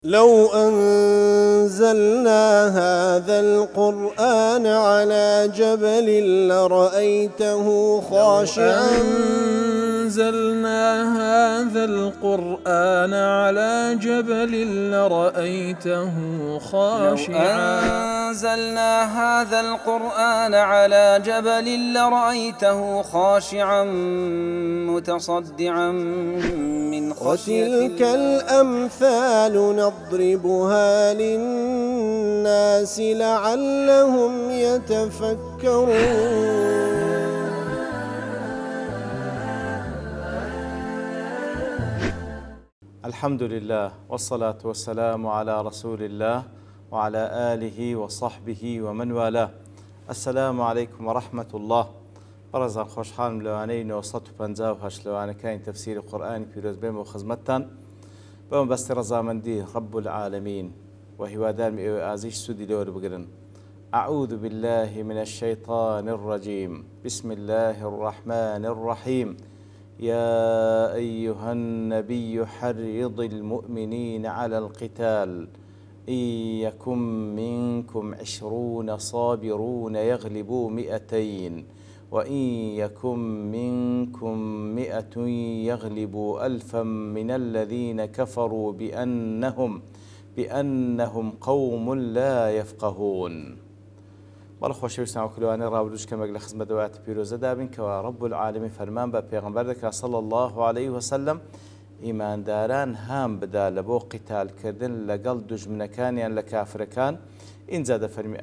لو أنزلنا هذا القرآن على جبل لرأيته خاشعا أنزلنا هذا القرآن على جبل لرأيته خاشعا أنزلنا هذا القرآن على جبل لرأيته خاشعا متصدعا من خشية وتلك الأمثال نضربها للناس لعلهم يتفكرون. الحمد لله والصلاة والسلام على رسول الله وعلى آله وصحبه ومن والاه. السلام عليكم ورحمة الله. بەڕێزان خۆشحاڵم لەوانەی 958 لەوانەکانی تەفسیری قورئانی پیرۆز بێم و خزمەتتان بەم بەستی ڕەزامەندی رب العالمين وهیوادارم ئێوە ئازیش سوودی لێوە بگرن. أعوذ بالله من الشيطان الرجيم. بسم الله الرحمن الرحيم. يا أيها النبي حرض المؤمنين على القتال إن يكن منكم 20 صابرون يغلبوا 200 وإن يكن منكم 100 يغلبوا 1000 من الذين كفروا بأنهم قوم لا يفقهون. بەڵە خۆشەویستان وەکلوانەی ڕابردوش کەمێک لە خزمەت دەوایەتە پیرۆزەدا بین کەوا رب العالمین فەرمان بە پێغەمبەر دەکات صلی الله عليه وسلم ئیمانداران هام بدا لە بۆ قیتالکردن لەگەڵ دوژمنەکانیان لە کافرەکان. ئینجا دەفەرمی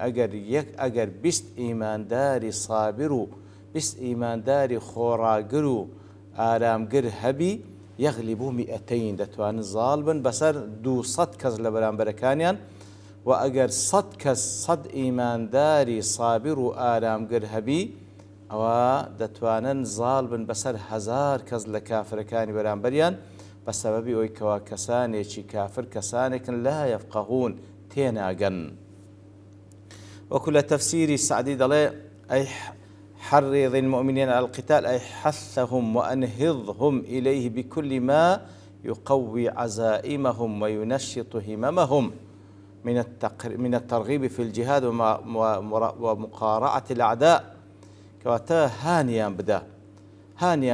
ئەگەر 20 ئیمانداری سابر و 20 ئیمانداری خۆڕاگر و ئارامگر هەبی یەغلیبوا 200 دەتوانن زاڵ بن بەسەر 200 کەس لە بەرامبەرەکانیان. و ئەگەر 100 کەس 100 ئیمانداری سابر و ئارامگر هەبی ئەوە دەتوانن زاڵ بن بەسەر 1000 کەس لە کافرەکانی بەرامبەریان بە سەبەبی ئەوەی کەوا کەسانێکی کافر کەسانێکن لا یەفقەهون تێناگەن. وەکو لە تەفسیری سعدی دەڵێ ئەی حرض المؤمنين على القتال أي حثهم وأنهضهم إليه بكل ما يقوي عزائمهم وينشط هممهم من الترغيب في الجهاد ومقارعة الأعداء. كواتا هانيان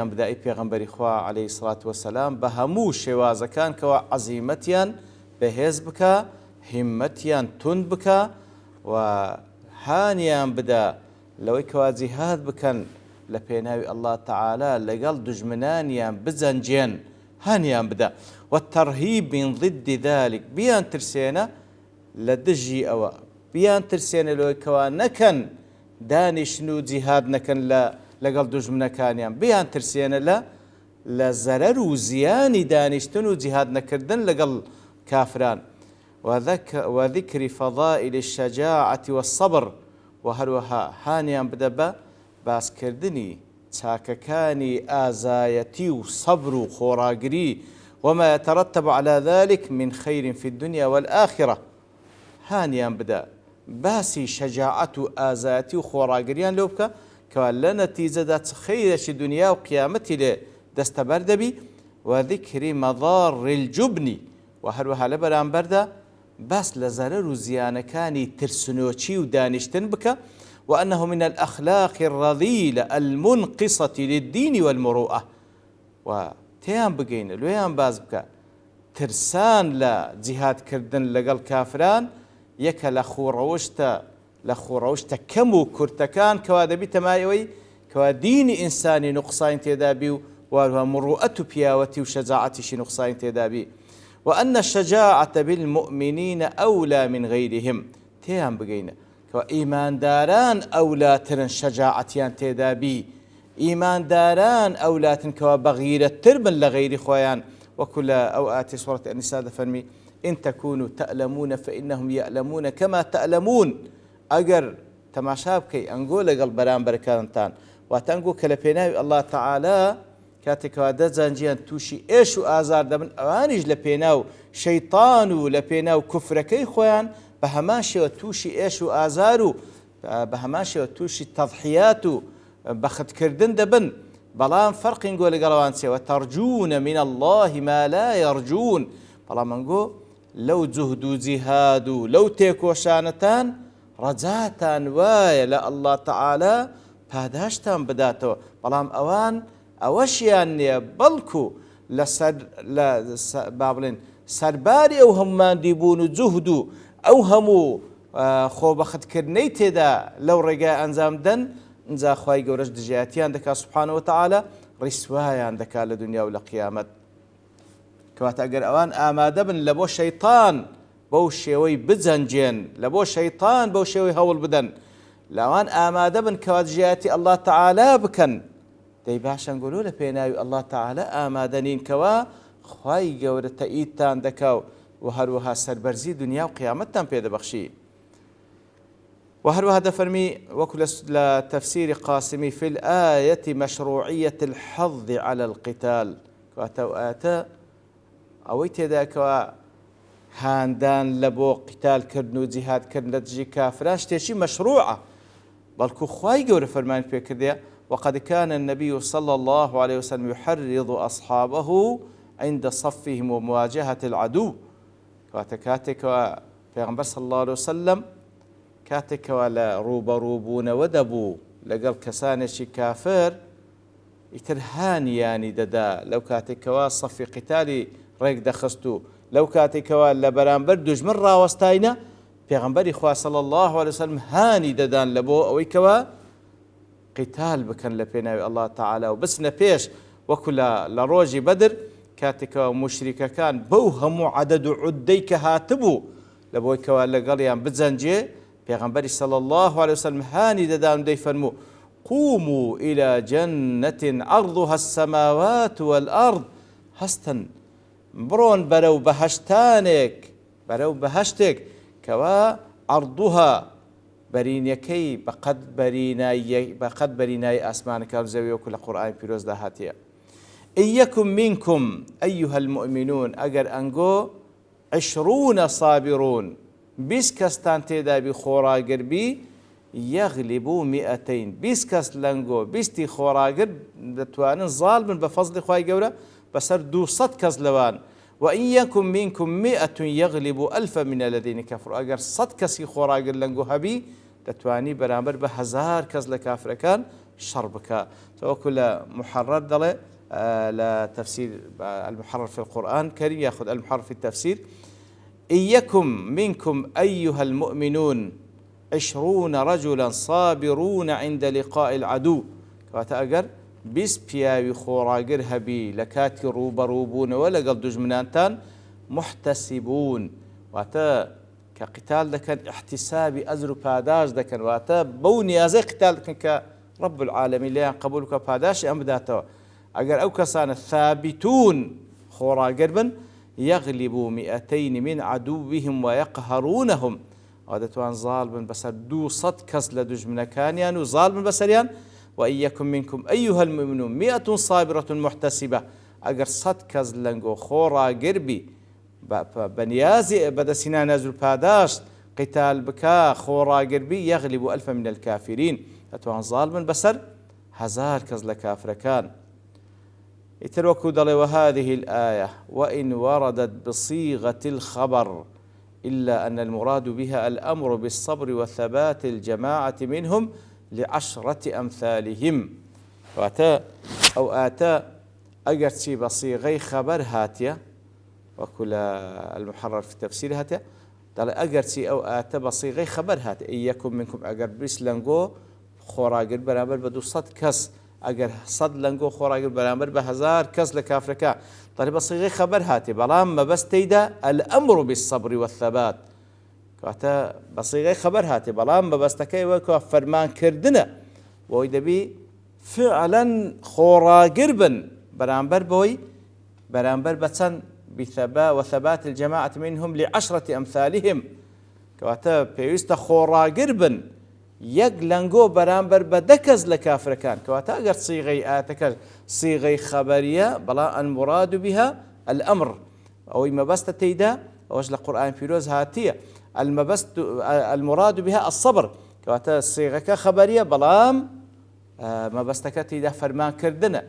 بدا أي پیغمبر خوا عليه الصلاة والسلام بهمو شوازة كان كوا عزيمتيان بهز بكا همتيان تند بكا وهانيان بدا لەوەی کەوا جیهاد بکەن لە پێناوی الله تعالى لەگەڵ دژمنانیان بجەنجێن هانیان بدا. والترهيب من ضد ذلك بیان ترسێنە لە دژی ئەوە بیان ترسێنە لەوەی کەوا نەکەن دانیشن و جیهاد نەکەن لەگەڵ دژمنەکانیان بیان ترسێنە لە زەرەر و زیانی دانیشتن و جیهاد نەکردن لەگەڵ کافران. وذكر فضائل الشجاعة والصبر وهروها هانيان بدە بە باسکردنی چاکەکانی ئازایەتی و سەبر و خۆڕاگری وما يترتب على ذلك من خير في الدنيا والآخرة. هانيان بدە باسی شەجاعەت و ئازایەتی و خۆڕاگریان لێو بکە کەوا لە نەتیجەدا چ خەیرێکی دنیا و قیامەتی لێ دەستەبەر دەبی. وذكر مضار الجبن وهروها لە بەرامبەردا باس لە زەرەر و زیانەکانی ترسنۆچی و دانیشتن بکە. وأنه من الأخلاق الرذيلة المنقصة للدين والمروءة. وتيان بقين لويان باز بكا ترسان لا جهاد كردن لقل كافران يكا لخوروشتا كمو كرتكان كوادبي تمايوي كوا دين إنساني نقصان تيدابي وهو مروءة بياوتي وشجاعتي نقصان تيدابي. وأن الشجاعة بالمؤمنين أولى من غيرهم. تيان بقينا كوا إيمان داران أولى ترن شجاعتيان تيدابي إيمان داران أولى كوا بغيرة تربن لغير خويان. وكل أوقات سورة النساء فرمي إن تكونوا تألمون فإنهم يألمون كما تألمون. أجر تماشابكي أنقول لقل بران بركانتان وتنقول كلبيناوي الله تعالى کاتێکەوە دەجانجیان تووشی ئێش و ئازار دەبن ئەوانیش لە پێناو شەیطان و لە پێناو کوفرەکەی خۆیان بە هەمان شێوە تووشی ئێش و ئازار و بە هەمان شێوە تووشی تەضحیات و بەختکردن دەبن. بەڵام فەرقین گۆ لەگەڵەوان چێوە تەرجوونە من الله ما لا يرجون. بەڵام ئەنگۆ لەو جوهد و جیهاد و لەو تێکۆشانەتان ڕەجاتان وایە لە ئەڵڵا تەعالە پاداشتان بداتەوە، بەڵام ئەوان ئەوەشیان نییە، بەڵکو با بڵێن سەرباری ئەو هەموماندی بوون و جوهد و ئەو هەموو خۆبەختکردنەی تێدا لەو ڕێگای ئەنجام دەن، ئینجا خوای گەورەش دژایەتیان دەکات سوبحانەوە وتەعالە، ڕیسوایان دەکات لە دنیا و لە قیامەت. کەواتە ئەگەر ئەوان ئامادە بن لە بۆ شەیطان بەو شێوەی بجەنجێن، لە بۆ شەیطان بەو شێوەی هەوڵ بدەن، لاوان ئامادە بن کەوا دژایەتی ئەڵڵا تەعالە بکەن، دەی باشن گۆلۆ لە پێناوی ئەڵڵا تەعالە ئامادە نین کەوا خوای گەورە تەئیدتان دەکا و هەروەها سەربەرزی دنیا و قیامەتتان پێدەبەخشی. وهروها دفرمي وكل تفسير قاسمي في الآية مشروعية الحظ على القتال كواتو آتا أويت ذاك هاندان لبو قتال كرنو جهاد كرن لدجي كافران شتيشي مشروعة بلكو خواي قول فرمان بكذا. وقد كان النبي صلى الله عليه وسلم يحرض أصحابه عند صفهم ومواجهة العدو كاتك وبيغمبر صلى الله عليه وسلم کاتێکەوە لە ڕوبەڕووبوونەوە دەبوو لەگەڵ کەسانێکی کافر ئیتر هانیانی دەدا لەو کاتێکەوە سەفی قیتالی ڕێک دەخست و لەو کاتێکەوە لە بەرامبەر دوژمن ڕاوەستاینە پێغەمبەری خوا صلی الله علیه وسلم هانی دەدان لە بۆ ئەوەی کەوە قیتال بکەن لە پێناوی ئەڵڵا تەعالە و بچنە پێش وەکو لە ڕۆژی بەدر کاتێکەوە موشریکەکان بەو هەموو عەدەد و عوددەی کە هاتبوو لە بۆی کەوە لەگەڵیان بجەنجێ پیغمبر صلى الله عليه وسلم هاني ددان دي فرمو قوموا إلى جنة عرضها السماوات والأرض هستن برون برو بهشتك كوا عرضها برينيكي بقد بريناي أسمان كالزوي وكل قرآن بيروز دهاتيا. إيكم منكم أيها المؤمنون أجر أنجو 20 صابرون بیست کەستان تێدا بی خۆڕاگر بی یەغلیبوو 200 بیست کەس لەنگۆ بیستی خۆڕاگر دەتوانن زاڵ بن بە فەزلی خوای گەورە بەسەر 200 کەس لەوان. وإن يكن منكم 100 يغلبوا 1000 من الذين كفروا ئەگەر 100 کەسی خۆڕاگر لەنگۆ هەبی دەتوانی بەرامبەر بە 1000 کەس لە کافرەکان شەڕ بکە. تەوەکو لە محرر دەڵێ لە تفسير المحرر في القرآن الكريم يأخذ المحرر في التفسير إيكم منكم أيها المؤمنون 20 رجلا صابرون عند لقاء العدو كواتا أجر بس بياوي خوراجر هبي لكاتي روبروبون ولا قل دجمنانتان محتسبون واتا كقتال دكان احتسابي أزر باداش دكان واتا بوني أزي قتال دكان كرب العالمين ليان قبولك باداش أمداتو أجر أو كسان ثابتون خوراجر بن يغلبوا 200 من عدوهم ويقهرونهم عادتوان ظالم بسر 200 كس لدجمنا كانيان وظالم بسريان. وإن يكن منكم أيها المؤمنون 100 صابرة محتسبة أجر 100 كس لنجو خورا قربي بنيازي بدا سنان نزل باداش قتال بكا خورا قربي يغلب 1000 من الكافرين أتوان ظالم بسر 1000 كس لكافر كان. اتركوا دلي وهذه الآية وإن وردت بصيغة الخبر إلا أن المراد بها الأمر بالصبر وثبات الجماعة منهم ل10 أمثالهم. وأتا أو آتا أجرتي بصيغي خبر هاتية وكل المحرر في التفسير هاتية دل أجرتي أو آتا بصيغي خبر هاتية إن يكن منكم أجر بسلنجو خوراجر برابر بدو صد كس أجر صد لنجو خوراجر برامبر ب1000 كس لكافركا طيب بصيغي خبر هاتي بلام ما بس تيدا الأمر بالصبر والثبات كاتا بصيغي خبر هاتي بلام ما بس تكي وكو فرمان كردنا وإذا بي فعلا خوراجر بن برامبر بوي برامبر بتسن بثبات وثبات الجماعة منهم ل10 أمثالهم كاتا بيست خوراجر بن يق لنجو برامبر بدكز لكافر كان كواتا أجر صيغي آتك صيغي خبرية بلا المراد بها الأمر أو ما بست تيدا أوش القرآن في روز هاتية المراد بها الصبر كواتا صيغة خبرية بلام ما بستك تيدا فرمان كردنا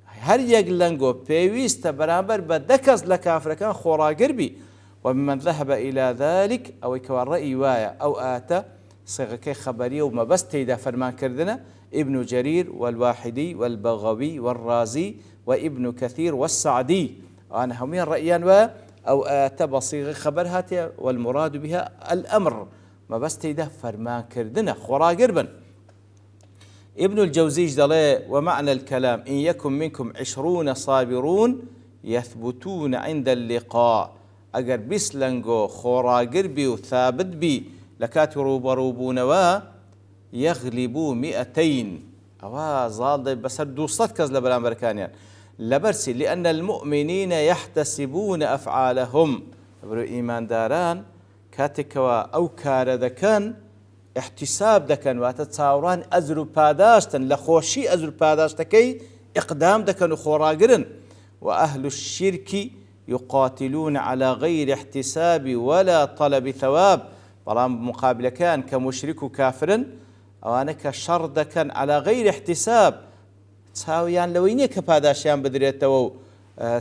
هر يق لنجو بيويست برامبر بدكز لكافر كان خورا قربي وممن ذهب إلى ذلك أو كوالرأي وايا أو آتا صيغة خبرية وما بس تيدا فرمان كردنا ابن جرير والواحدي والبغوي والرازي وابن كثير والسعدي، وأنا همين رأيان أو آتا بصيغة خبر هاتي والمراد بها الأمر ما بس تيدا فرمان كردنا خورا قربا. ابن الجوزي جدله ومعنى الكلام إن يكن منكم 20 صابرون يثبتون عند اللقاء اگر بسلنگو خورا قربي وثابت بي لكات روبروبون يغلبوا 200 أو زال بسر 200 كز لبلان بركانيان لبرسي لأن المؤمنين يحتسبون أفعالهم برو إيمان داران كاتكوا أو كاردكان احتساب دكن واتتصاوران أزرو باداشتن لخوشي أزرو باداشتكي إقدام دكن وخوراقرن. وأهل الشرك يقاتلون على غير احتساب ولا طلب ثواب بلام مقابل كان كمشرك كافر أو أنا كشر دكن على غير احتساب تساويان لوينية كباداشيان بدريتو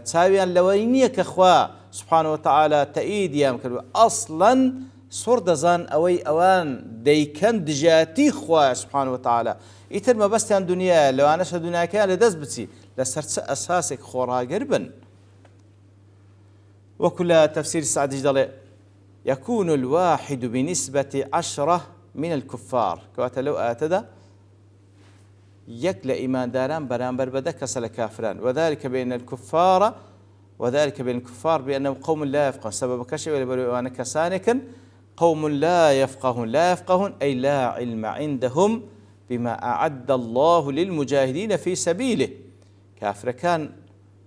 تساويان لوينية كخوا سبحانه وتعالى تأييد يام أصلا صور دزان أوان ديكن دجاتي خوا سبحانه وتعالى إتر ما بس عن دنيا لو أنا شو دنيا كان لدز بتي لسرت أساسك خورا قربا. وكل تفسير السعد جدله يكون الواحد بنسبة 10 من الكفار كواتا لو آتدا يكل إيمان داران برانبر بدا كسل كافران وذلك بين الكفار بأنهم قوم لا يفقهون سبب كشف وأنا كسانكن قوم لا يفقهون أي لا علم عندهم بما أعد الله للمجاهدين في سبيله. كافر كان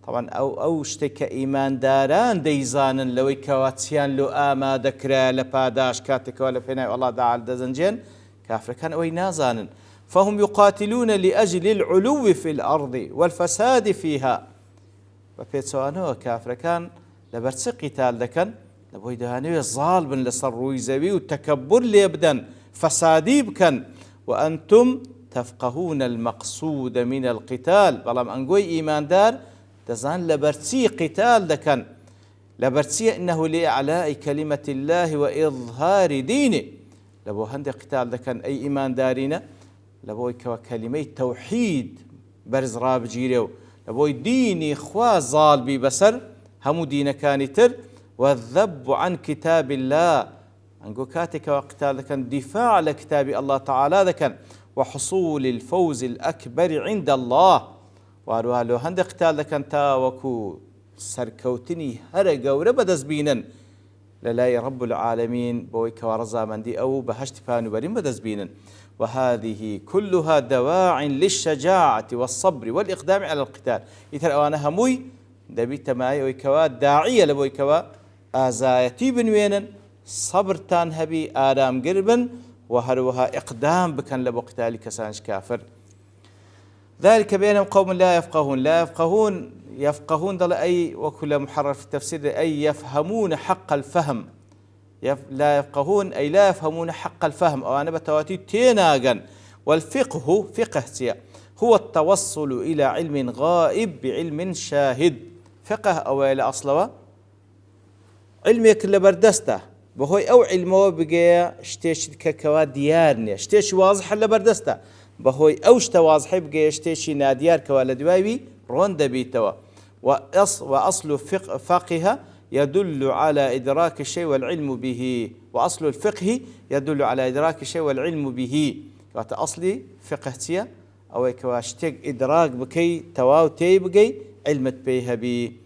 طبعا أو اشتك إيمان داران ديزانا لو كواتيان لو آما ذكرى لباداش كاتك ولا فينا والله تعالى دزنجين كافر كان أوي نازانا فهم يقاتلون لأجل العلو في الأرض والفساد فيها. وبيتسوانه كافر كان لبرس قتال دكن لبوي دهاني ظالم لسروي زبي والتكبر ليبدن فسادي بكن وأنتم تفقهون المقصود من القتال بلام أنقوي إيمان دار دزان لبرسي قتال دكن لبرسي إنه لإعلاء كلمة الله وإظهار دينه لبو هند قتال دكن أي إيمان دارين لبوي كلمة توحيد برز راب جيريو لبوي ديني خوا ظال بي بسر همو دين كانتر والذب عن كتاب الله أنقو كاتك وقتال دكن دفاع لكتاب الله تعالى دكن وحصول الفوز الأكبر عند الله وارو هند قتال دكن تاوكو سركوتني هرقا وربدز بينا للاي رب العالمين بويك ورزا من دي أو بهشت فانو برين بدز بينا. وهذه كلها دواع للشجاعة والصبر والإقدام على القتال. إذا أنا هموي دبيت معي ويكوا داعية لبويكوا آزايتي بنوينا صبر تان هبي آرام قربا وهروها إقدام بكن لبو قتال كسانش كافر. ذلك بينهم قوم لا يفقهون ضل أي وكل محرر في التفسير أي يفهمون حق الفهم لا يفقهون أي لا يفهمون حق الفهم أو أنا بتواتي تيناغن. والفقه فقه هو التوصل إلى علم غائب بعلم شاهد. فقه أو إلى أصله علمك اللي بردسته بهوي أو علمه بقى شتيش ككوا ديارني شتيش واضح اللي بردسته بهوي أو شت واضح بقى شتيش ناديار كوالا دوايبي روندا بيتوا. وأصل فقه يدل على إدراك الشيء والعلم به. وأصل الفقه يدل على إدراك الشيء والعلم به. أصلي فقهتيا أو كواشتك إدراك بكي تواو تي بكي علمت بيها بي.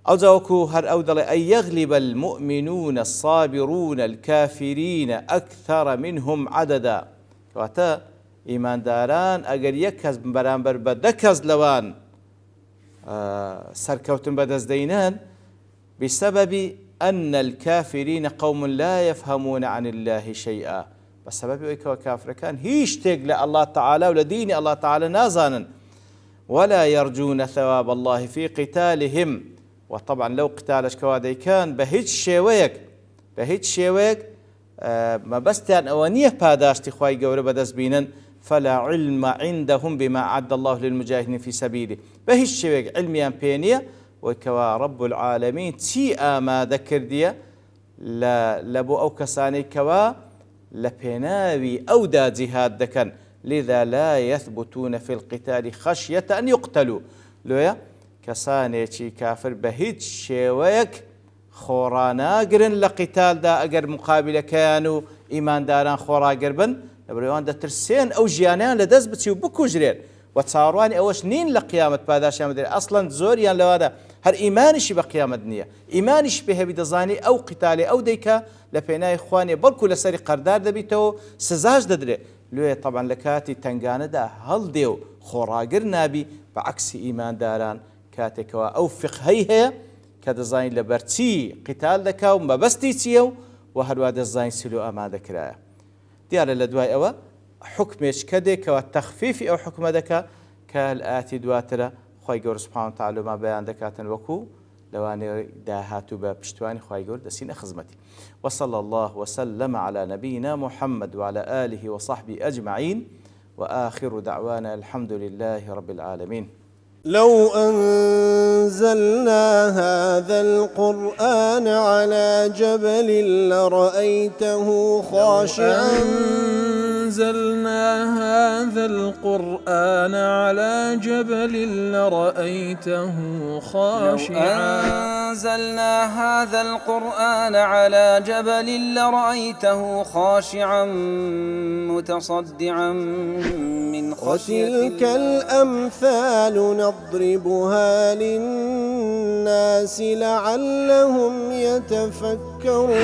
أو زوكو هر أودل أن يغلب المؤمنون الصابرون الكافرين أكثر منهم عددا. كواتا إيمان داران أجر يكز برانبر بدكز لوان سركوتن بدز دينان بسبب أن الكافرين قوم لا يفهمون عن الله شيئا. بسبب أيكوا كافر كان هيشتق لله تعالى ولدين الله تعالى نازانا ولا يرجون ثواب الله في قتالهم. وطبعا لو قتالش كوادي كان بهيج شيويك ما بستان أوانيه باداشتي خواي قوري بدز بينا فلا علم عندهم بما أعد الله للمجاهدين في سبيله. بهيج شيويك علميان بينية وەکەوا ڕەب العالەمین چی ئامادە کردیە لە بۆ ئەو کەسانەی کەوا لە پێناوی ئەودا جیهاد دەکەن لذا لا يثبتون في القتال خشية أن يقتلوا لۆیە کەسانێکی کافر بە هیچ شێوەیەک خۆڕاناگرن لە قیتالدا ئەگەر مقابلەکەیان و ئیمانداران خۆڕاگر بن لەبەرەوەی دەترسێن ئەو ژیانیان لە دەست بچی و بکوژرێن و چاڕوانی ئەوەش نین لە قیامەت پاداشیان بدرێت ئەسڵەن زۆریان لەوادە هەر ئیمانیشی بە قیامەت نییە ئیمانیش پێ هەبی دەزانی ئەو قیتالێ ئەو دەیکە لە پێناوی خوانێ بەڵکو لەسەری قەردار دەبیتەوە سزاش دەدرێت لێ طبعا لە کاتی تنگانەدا هەڵدێ و خۆڕاگر نابی بە عکسی ئیمانداران کاتێکەوە ئەو فقهەی هەیە کە دەزانین لە بەرچی قیتال دەکا و مەبەستی چییە و هەروە دەزانین سلو ئامادەکرایە دیارە لە دوای ئەوە حکمێک کە دێکەوە تەخفیفی ئەو حکمە دەکا کە لە ئاەتی دواترە خی گەور سوبحانه وتعالى ما بەیان دەکاتن وەکو لەوانێ داهاتوو بە پشتوانی خی گەور دەسینە خزمەتی وصلى الله وسلم على نبينا محمد وعلى آله وصحبه أجمعين وآخر دعوانا الحمد لله رب العالمين. لو أنزلنا هذا القرآن على جبل لرأيته خاشعا أنزلنا هذا القرآن على جبل لرأيته خاشعا أنزلنا هذا القرآن على جبل لرأيته خاشعا متصدعا من خشية وتلك الأمثال نضربها للناس لعلهم يتفكرون